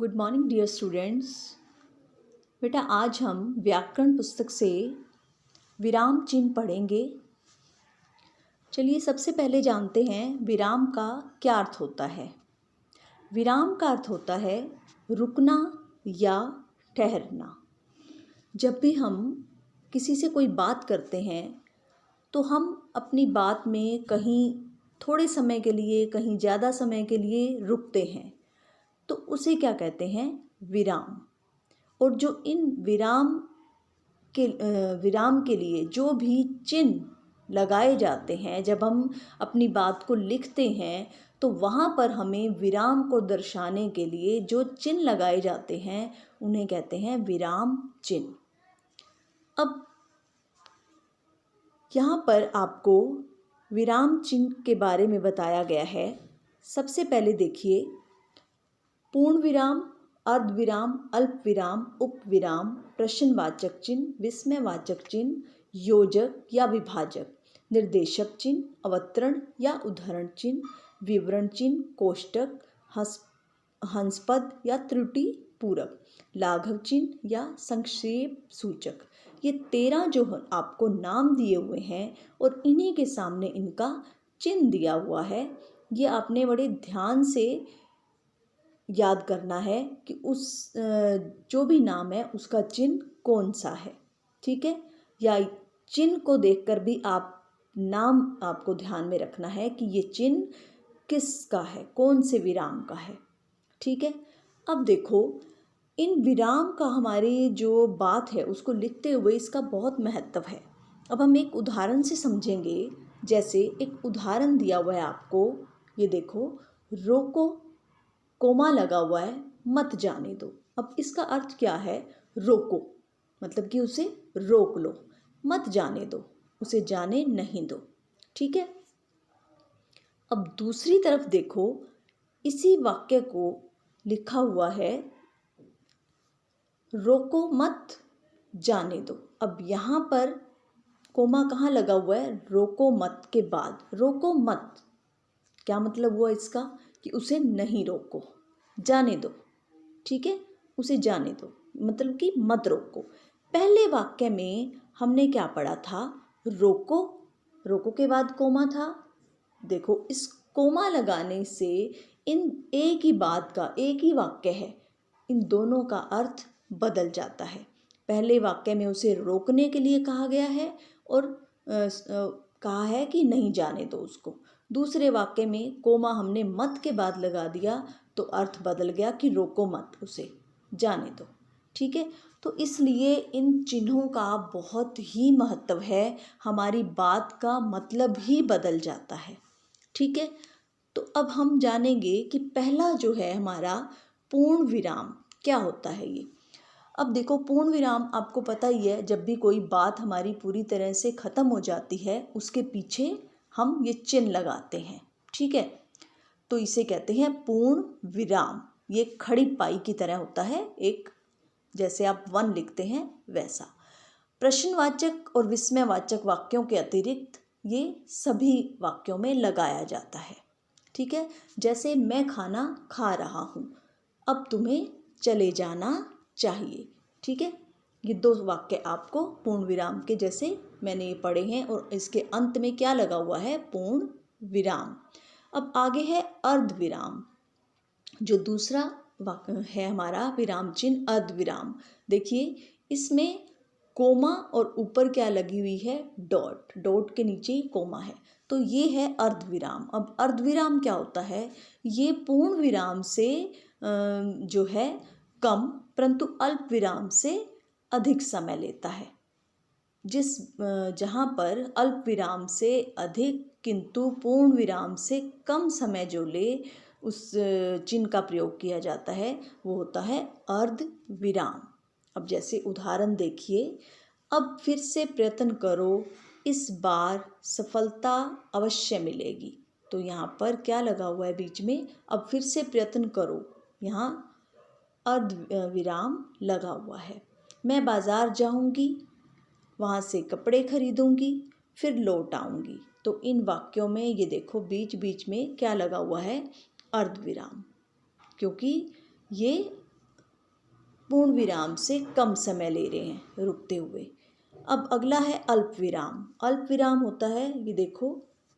Good morning dear students. बेटा आज हम व्याकरण पुस्तक से विराम चिन्ह पढ़ेंगे। चलिए सबसे पहले जानते हैं विराम का क्या अर्थ होता है। विराम का अर्थ होता है रुकना या ठहरना। जब भी हम किसी से कोई बात करते हैं तो हम अपनी बात में कहीं थोड़े समय के लिए कहीं ज़्यादा समय के लिए रुकते हैं, तो उसे क्या कहते हैं? विराम। और जो इन विराम के लिए जो भी चिन्ह लगाए जाते हैं, जब हम अपनी बात को लिखते हैं तो वहाँ पर हमें विराम को दर्शाने के लिए जो चिन्ह लगाए जाते हैं उन्हें कहते हैं विराम चिन्ह। अब यहाँ पर आपको विराम चिन्ह के बारे में बताया गया है। सबसे पहले देखिए, पूर्ण विराम, अर्ध विराम, अल्प विराम, उपविराम, प्रश्नवाचक चिन्ह, विस्मयवाचक चिन्ह, योजक या विभाजक, निर्देशक चिन्ह, अवतरण या उद्धरण चिन्ह, विवरण चिन्ह, कोष्टक, हंसपद या त्रुटि पूरक, लाघव चिन्ह या संक्षेप सूचक। ये 13 जो आपको नाम दिए हुए हैं और इन्हीं के सामने इनका चिन्ह दिया हुआ है। ये आपने बड़े ध्यान से याद करना है कि उस जो भी नाम है उसका चिन्ह कौन सा है, ठीक है। या चिन्ह को देखकर भी आप नाम आपको ध्यान में रखना है कि ये चिन्ह किसका है, कौन से विराम का है, ठीक है। अब देखो, इन विराम का हमारी जो बात है उसको लिखते हुए इसका बहुत महत्व है। अब हम एक उदाहरण से समझेंगे। जैसे एक उदाहरण दिया हुआ है आपको, ये देखो, रोको, कोमा लगा हुआ है, मत जाने दो। अब इसका अर्थ क्या है? रोको मतलब कि उसे रोक लो, मत जाने दो, उसे जाने नहीं दो, ठीक है। अब दूसरी तरफ देखो, इसी वाक्य को लिखा हुआ है रोको मत जाने दो। अब यहाँ पर कोमा कहाँ लगा हुआ है? रोको मत के बाद। रोको मत क्या मतलब हुआ इसका? कि उसे नहीं रोको, जाने दो, ठीक है, उसे जाने दो मतलब कि मत रोको। पहले वाक्य में हमने क्या पढ़ा था? रोको, रोको के बाद कोमा था। देखो, इस कोमा लगाने से इन एक ही बात का, एक ही वाक्य है, इन दोनों का अर्थ बदल जाता है। पहले वाक्य में उसे रोकने के लिए कहा गया है और कहा है कि नहीं जाने दो उसको। दूसरे वाक्य में कोमा हमने मत के बाद लगा दिया तो अर्थ बदल गया कि रोको मत, उसे जाने दो, ठीक है। तो इसलिए इन चिन्हों का बहुत ही महत्व है, हमारी बात का मतलब ही बदल जाता है, ठीक है। तो अब हम जानेंगे कि पहला जो है हमारा पूर्ण विराम क्या होता है। ये अब देखो, पूर्ण विराम आपको पता ही है, जब भी कोई बात हमारी पूरी तरह से ख़त्म हो जाती है उसके पीछे हम ये चिन्ह लगाते हैं, ठीक है। तो इसे कहते हैं पूर्ण विराम। ये खड़ी पाई की तरह होता है, एक जैसे आप 1 लिखते हैं वैसा। प्रश्नवाचक और विस्मयवाचक वाक्यों के अतिरिक्त ये सभी वाक्यों में लगाया जाता है, ठीक है। जैसे मैं खाना खा रहा हूँ, अब तुम्हें चले जाना चाहिए, ठीक है। ये 2 वाक्य आपको पूर्ण विराम के जैसे मैंने ये पढ़े हैं और इसके अंत में क्या लगा हुआ है? पूर्ण विराम। अब आगे है अर्ध विराम, जो दूसरा वाक्य है हमारा विराम चिन्ह अर्ध विराम। देखिए, इसमें कोमा और ऊपर क्या लगी हुई है? डॉट। डॉट के नीचे ही कोमा है, तो ये है अर्ध विराम। अब अर्ध विराम क्या होता है? ये पूर्ण विराम से जो है कम, परंतु अल्प विराम से अधिक समय लेता है। जहाँ पर अल्प विराम से अधिक किंतु पूर्ण विराम से कम समय जो ले, उस चिन्ह का प्रयोग किया जाता है, वो होता है अर्ध विराम। अब जैसे उदाहरण देखिए, अब फिर से प्रयत्न करो, इस बार सफलता अवश्य मिलेगी। तो यहाँ पर क्या लगा हुआ है बीच में? अब फिर से प्रयत्न करो, यहाँ अर्ध विराम लगा हुआ है। मैं बाज़ार जाऊँगी, वहाँ से कपड़े खरीदूँगी, फिर लौट आऊँगी। तो इन वाक्यों में ये देखो बीच बीच में क्या लगा हुआ है? अर्ध विराम, क्योंकि ये पूर्ण विराम से कम समय ले रहे हैं रुकते हुए। अब अगला है अल्प विराम। अल्प विराम होता है, ये देखो,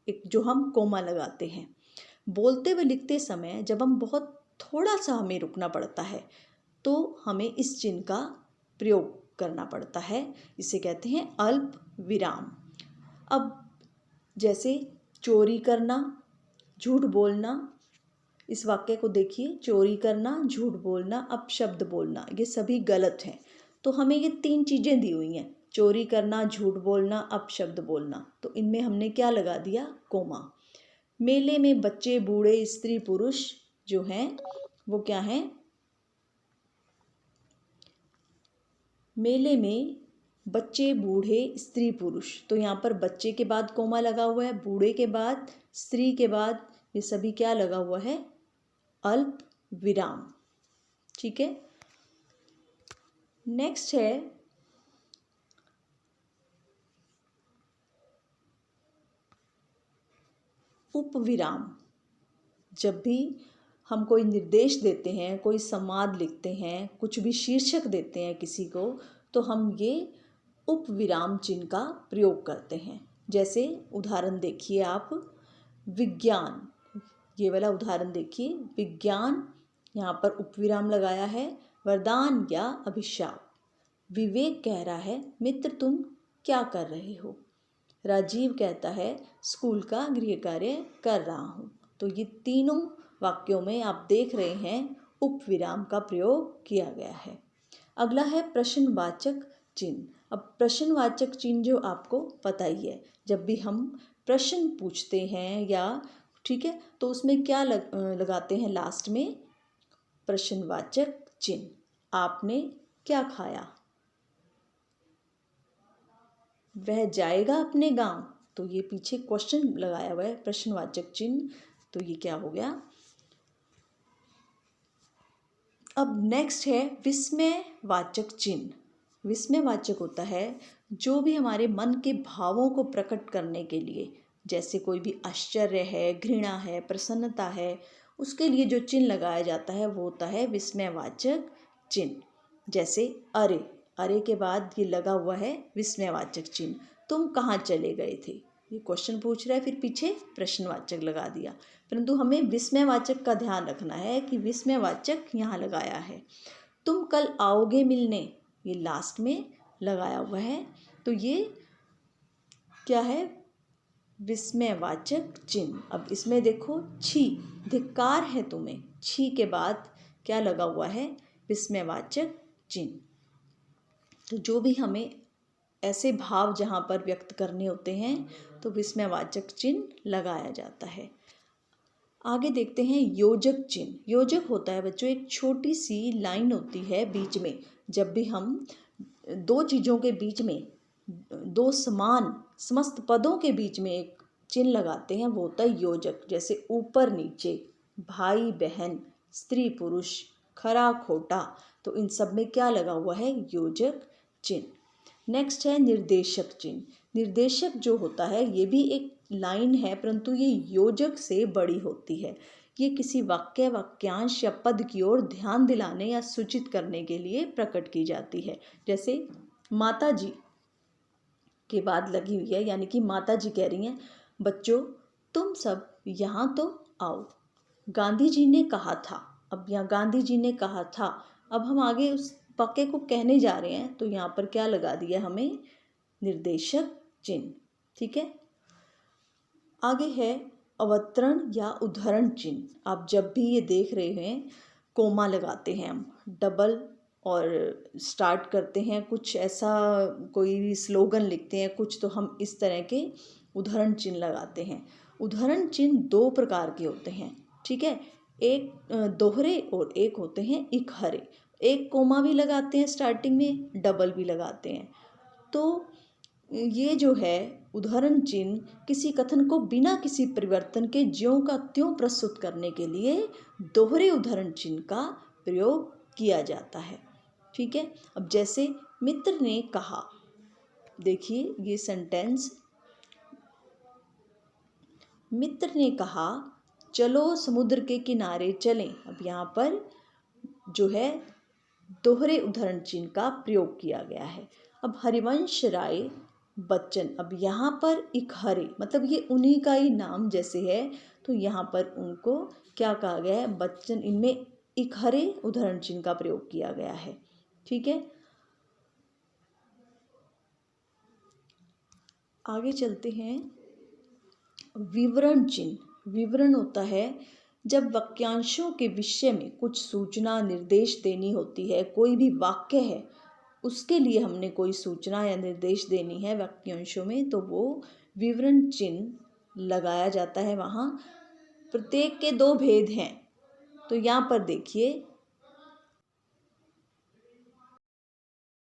एक जो हम कोमा लगाते हैं बोलते व लिखते समय। जब हम बहुत थोड़ा सा हमें रुकना पड़ता है तो हमें इस चिन्ह का प्रयोग करना पड़ता है, इसे कहते हैं अल्प विराम। अब जैसे चोरी करना, झूठ बोलना, इस वाक्य को देखिए, चोरी करना, झूठ बोलना, अपशब्द बोलना, ये सभी गलत हैं। तो हमें ये 3 चीज़ें दी हुई हैं, चोरी करना, झूठ बोलना, अपशब्द बोलना, तो इनमें हमने क्या लगा दिया, कोमा। मेले में बच्चे बूढ़े स्त्री पुरुष जो हैं वो क्या हैं, मेले में बच्चे बूढ़े स्त्री पुरुष, तो यहाँ पर बच्चे के बाद कोमा लगा हुआ है, बूढ़े के बाद, स्त्री के बाद, ये सभी क्या लगा हुआ है, अल्प विराम। ठीक है, नेक्स्ट है उपविराम। जब भी हम कोई निर्देश देते हैं, कोई संवाद लिखते हैं, कुछ भी शीर्षक देते हैं किसी को, तो हम ये उपविराम चिन्ह का प्रयोग करते हैं। जैसे उदाहरण देखिए आप, विज्ञान, ये वाला उदाहरण देखिए, विज्ञान, यहाँ पर उपविराम लगाया है, वरदान या अभिशाप। विवेक कह रहा है, मित्र तुम क्या कर रहे हो। राजीव कहता है, स्कूल का गृह कार्य कर रहा हूँ। तो ये तीनों वाक्यों में आप देख रहे हैं उपविराम का प्रयोग किया गया है। अगला है प्रश्नवाचक चिन्ह। अब प्रश्नवाचक चिन्ह जो आपको पता ही है, जब भी हम प्रश्न पूछते हैं या, ठीक है, तो उसमें क्या लगाते हैं लास्ट में, प्रश्नवाचक चिन्ह। आपने क्या खाया, वह जाएगा अपने गांव, तो ये पीछे क्वेश्चन लगाया हुआ है, प्रश्नवाचक चिन्ह, तो ये क्या हो गया। अब नेक्स्ट है विस्मयवाचक चिन्ह। विस्मयवाचक होता है जो भी हमारे मन के भावों को प्रकट करने के लिए, जैसे कोई भी आश्चर्य है, घृणा है, प्रसन्नता है, उसके लिए जो चिन्ह लगाया जाता है वो होता है विस्मयवाचक चिन्ह। जैसे अरे, अरे के बाद ये लगा हुआ है विस्मयवाचक चिन्ह। तुम कहाँ चले गए थे, ये क्वेश्चन पूछ रहा है, फिर पीछे प्रश्नवाचक लगा दिया, परंतु हमें विस्मयवाचक का ध्यान रखना है कि विस्मयवाचक यहाँ लगाया है। तुम कल आओगे मिलने, ये लास्ट में लगाया हुआ है, तो ये क्या है, विस्मयवाचक चिन्ह। अब इसमें देखो, छी, धिक्कार है तुम्हें, छी के बाद क्या लगा हुआ है, विस्मयवाचक चिन्ह। तो जो भी हमें ऐसे भाव जहाँ पर व्यक्त करने होते हैं तो विस्मयवाचक चिन्ह लगाया जाता है। आगे देखते हैं योजक चिन्ह। योजक होता है बच्चों, एक छोटी सी लाइन होती है बीच में, जब भी हम दो चीज़ों के बीच में, दो समान समस्त पदों के बीच में एक चिन्ह लगाते हैं, वो होता है योजक। जैसे ऊपर नीचे, भाई बहन, स्त्री पुरुष, खरा खोटा, तो इन सब में क्या लगा हुआ है, योजक चिन्ह। नेक्स्ट है निर्देशक चिन्ह। निर्देशक जो होता है ये भी एक लाइन है, परंतु ये योजक से बड़ी होती है। ये किसी वाक्य, वाक्यांश या पद की ओर ध्यान दिलाने या सूचित करने के लिए प्रकट की जाती है। जैसे माता जी के बाद लगी हुई है, यानी कि माता जी कह रही हैं, बच्चों तुम सब यहाँ तो आओ, गांधी जी ने कहा था। अब यहाँ गांधी जी ने कहा था, अब हम आगे उस वाक्य को कहने जा रहे हैं, तो यहाँ पर क्या लगा दिया हमें, निर्देशक चिन्ह। ठीक है, आगे है अवतरण या उद्धरण चिन्ह। आप जब भी ये देख रहे हैं, कोमा लगाते हैं हम, डबल और स्टार्ट करते हैं, कुछ ऐसा कोई भी स्लोगन लिखते हैं कुछ, तो हम इस तरह के उद्धरण चिन्ह लगाते हैं। उद्धरण चिन्ह 2 प्रकार के होते हैं, ठीक है, एक दोहरे और एक होते हैं इकहरे। एक कोमा भी लगाते हैं स्टार्टिंग में, डबल भी लगाते हैं। तो ये जो है उदाहरण चिन्ह किसी कथन को बिना किसी परिवर्तन के ज्यों का त्यों प्रस्तुत करने के लिए दोहरे उदाहरण चिन्ह का प्रयोग किया जाता है। ठीक है, अब जैसे मित्र ने कहा, देखिए ये सेंटेंस, मित्र ने कहा चलो समुद्र के किनारे चलें। अब यहाँ पर जो है दोहरे उद्धरण चिन्ह का प्रयोग किया गया है। अब हरिवंश राय बच्चन, अब यहाँ पर इकहरे मतलब ये उन्हीं का ही नाम जैसे है, तो यहाँ पर उनको क्या कहा गया है, बच्चन, इनमें इकहरे उद्धरण चिन्ह का प्रयोग किया गया है। ठीक है, आगे चलते हैं। विवरण चिन्ह, विवरण होता है जब वाक्यांशों के विषय में कुछ सूचना निर्देश देनी होती है, कोई भी वाक्य है उसके लिए हमने कोई सूचना या निर्देश देनी है वाक्यांशों में, तो वो विवरण चिन्ह लगाया जाता है। वहाँ प्रत्येक के दो भेद हैं, तो यहाँ पर देखिए